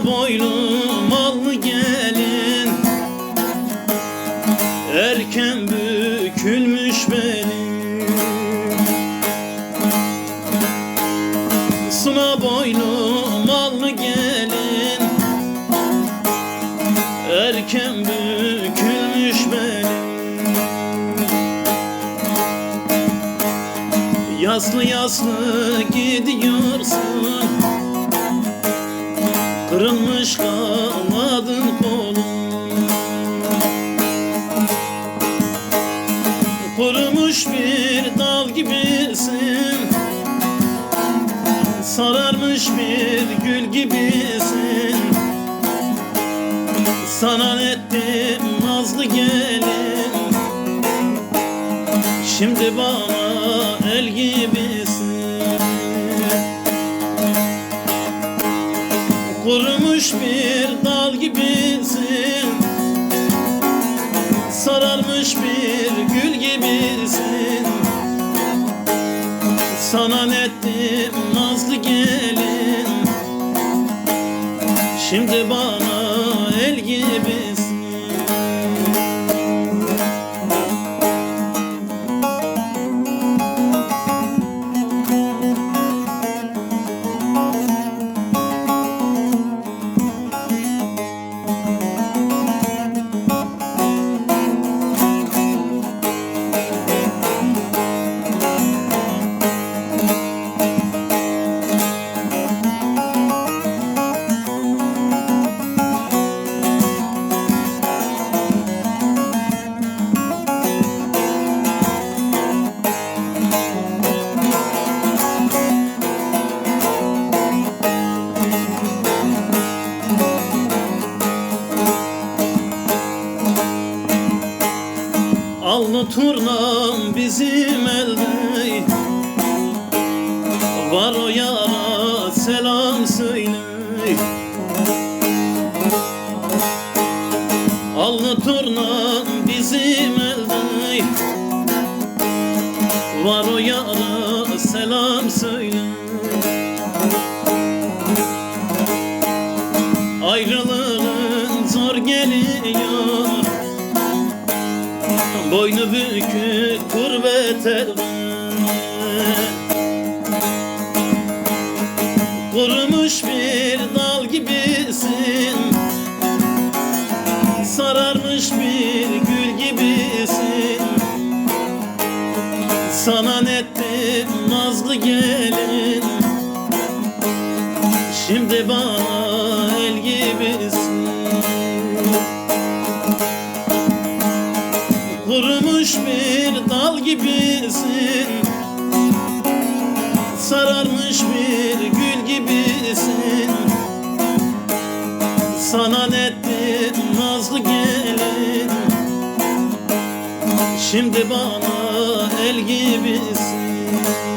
Suna boylum allı gelin, erken bükülmüş benim. Suna boylum allı gelin, erken bükülmüş benim. Yaslı yaslı gidiyorsun, kırılmış kanadın kolun. Kurumuş bir dal gibisin, sararmış bir gül gibisin. Sana ettim nazlı gelin, şimdi bana el gibisin. Kurumuş bir dal gibisin, sararmış bir gül gibisin. Sana ettim nazlı gelin, şimdi bana el gibisin. Allı turnam bizim elde, var o yara selam söyle. Allı turnam bizim elde, var o yara selam söyle. Ayrılığın zor geliyor, boynu bükük gurbet elde. Kurumuş bir dal gibisin, sararmış bir gül gibisin. Sana ettim nazlı gelin, şimdi bana el gibisin. Kurumuş bir dal gibisin, sararmış bir gül gibisin. Sana ettim nazlı gelin, şimdi bana el gibisin.